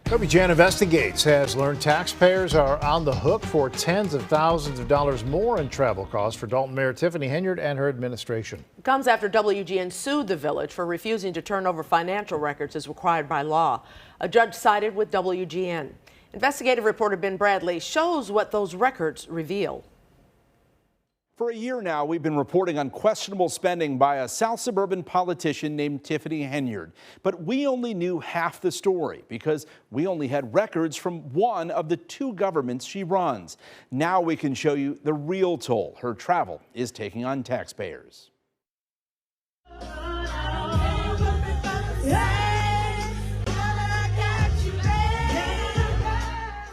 WGN Investigates has learned taxpayers are on the hook for tens of thousands of dollars more in travel costs for Dalton Mayor Tiffany Henyard and her administration. It comes after WGN sued the village for refusing to turn over financial records as required by law. A judge sided with WGN. Investigative reporter Ben Bradley shows what those records reveal. For a year now, we've been reporting on questionable spending by a South suburban politician named Tiffany Henyard. But we only knew half the story because we only had records from one of the two governments she runs. Now we can show you the real toll her travel is taking on taxpayers.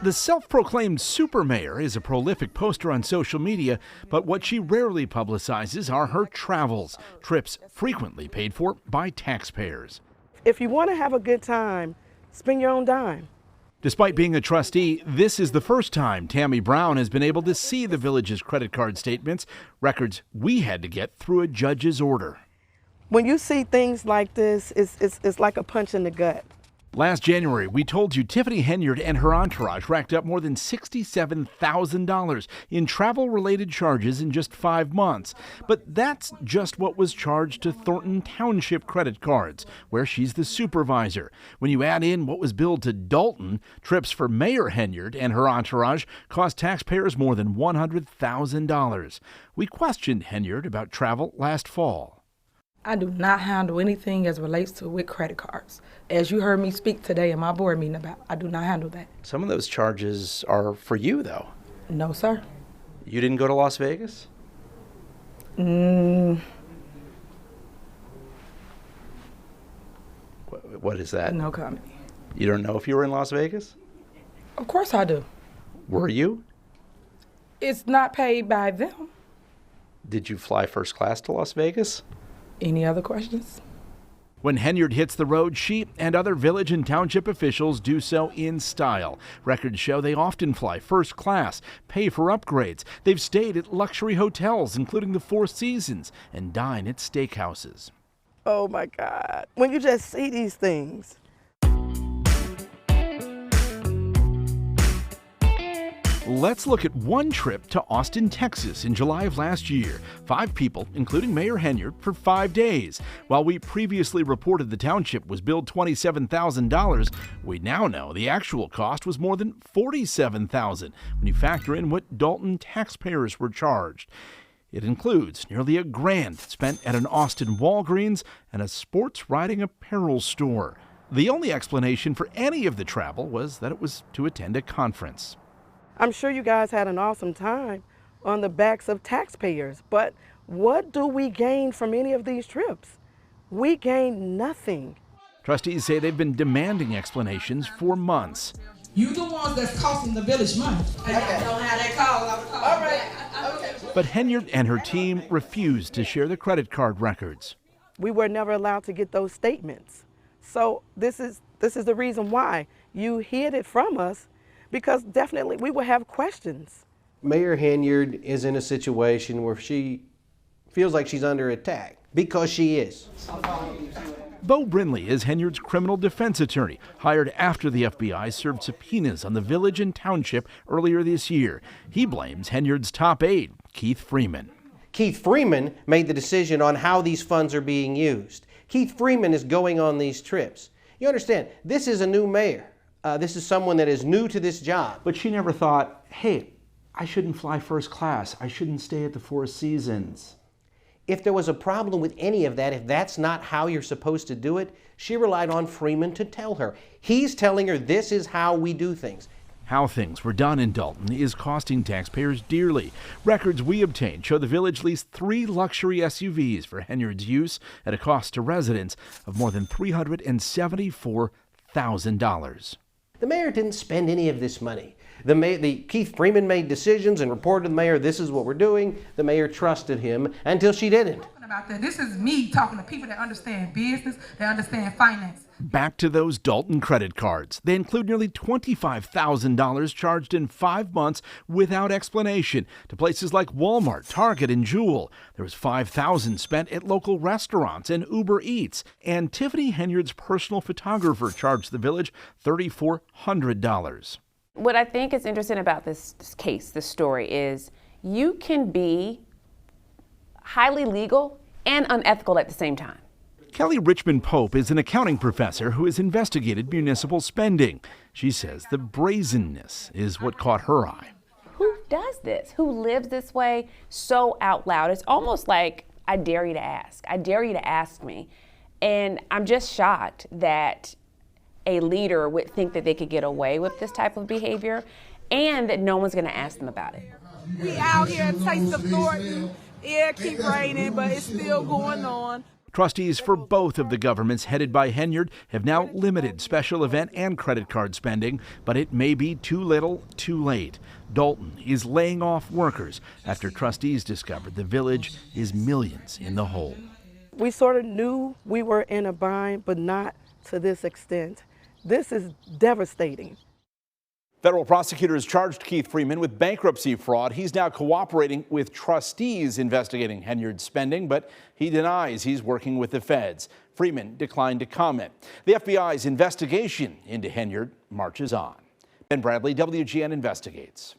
The self-proclaimed super mayor is a prolific poster on social media, but what she rarely publicizes are her travels, trips frequently paid for by taxpayers. If you want to have a good time, spend your own dime. Despite being a trustee, this is the first time Tammy Brown has been able to see the village's credit card statements, records we had to get through a judge's order. When you see things like this, it's like a punch in the gut. Last January, we told you Tiffany Henyard and her entourage racked up more than $67,000 in travel-related charges in just 5 months. But that's just what was charged to Thornton Township credit cards, where she's the supervisor. When you add in what was billed to Dalton, trips for Mayor Henyard and her entourage cost taxpayers more than $100,000. We questioned Henyard about travel last fall. I do not handle anything as relates to with credit cards. As you heard me speak today in my board meeting about, I do not handle that. Some of those charges are for you, though. No, sir. You didn't go to Las Vegas? What is that? No comment. You don't know if you were in Las Vegas? Of course I do. Were you? It's not paid by them. Did you fly first class to Las Vegas? Any other questions? When Henyard hits the road, she and other village and township officials do so in style. Records show they often fly first class, pay for upgrades. They've stayed at luxury hotels, including the Four Seasons, and dine at steakhouses. Oh my God, when you just see these things. Let's look at one trip to Austin, Texas in July of last year. 5 people, including Mayor Henyard, for 5 days. While we previously reported the township was billed $27,000, we now know the actual cost was more than $47,000 when you factor in what Dalton taxpayers were charged. It includes nearly $1,000 spent at an Austin Walgreens and a sports riding apparel store. The only explanation for any of the travel was that it was to attend a conference. I'm sure you guys had an awesome time on the backs of taxpayers, but what do we gain from any of these trips? We gain nothing. Trustees say they've been demanding explanations for months. You the ones that's costing the village money. I don't have that call. All right. Okay. But Henyard and her team refused to share the credit card records. We were never allowed to get those statements. So this is the reason why you hid it from us, because definitely we will have questions. Mayor Henyard is in a situation where she feels like she's under attack, because she is. Bo Brindley is Henyard's criminal defense attorney, hired after the FBI served subpoenas on the village and township earlier this year. He blames Henyard's top aide, Keith Freeman. Keith Freeman made the decision on how these funds are being used. Keith Freeman is going on these trips. You understand, this is a new mayor. This is someone that is new to this job. But she never thought, hey, I shouldn't fly first class. I shouldn't stay at the Four Seasons. If there was a problem with any of that, if that's not how you're supposed to do it, she relied on Freeman to tell her. He's telling her this is how we do things. How things were done in Dalton is costing taxpayers dearly. Records we obtained show the village leased 3 luxury SUVs for Henyard's use at a cost to residents of more than $374,000. The mayor didn't spend any of this money. Keith Freeman made decisions and reported to the mayor, this is what we're doing. The mayor trusted him until she didn't. About that. This is me talking to people that understand business, that understand finance. Back to those Dalton credit cards. They include nearly $25,000 charged in 5 months without explanation to places like Walmart, Target, and Jewel. There was $5,000 spent at local restaurants and Uber Eats. And Tiffany Henyard's personal photographer charged the village $3,400. What I think is interesting about this case, this story, is you can be highly legal and unethical at the same time. Kelly Richmond Pope is an accounting professor who has investigated municipal spending. She says the brazenness is what caught her eye. Who does this? Who lives this way so out loud? It's almost like, I dare you to ask. I dare you to ask me. And I'm just shocked that a leader would think that they could get away with this type of behavior and that no one's going to ask them about it. We out here at Taste of Thornton. Yeah, keep raining, but it's still going on. Trustees for both of the governments headed by Henyard have now limited special event and credit card spending, but it may be too little, too late. Dalton is laying off workers after trustees discovered the village is millions in the hole. We sort of knew we were in a bind, but not to this extent. This is devastating. Federal prosecutors charged Keith Freeman with bankruptcy fraud. He's now cooperating with trustees investigating Henyard's spending, but he denies he's working with the feds. Freeman declined to comment. The FBI's investigation into Henyard marches on. Ben Bradley, WGN Investigates.